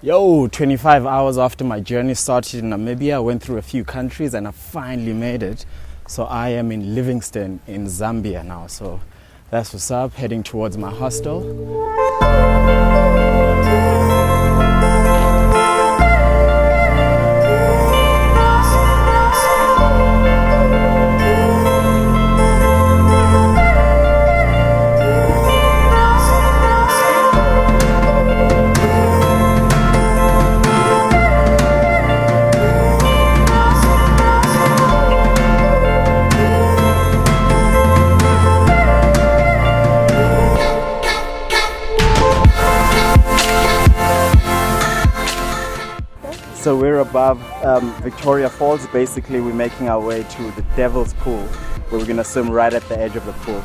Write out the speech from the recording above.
Yo, 25 hours after my journey started in Namibia, I went through a few countries and I finally made it. So I am in Livingstone in Zambia now. So that's what's up, heading towards my hostel. So we're above Victoria Falls. Basically, we're making our way to the Devil's Pool, where we're gonna swim right at the edge of the pool.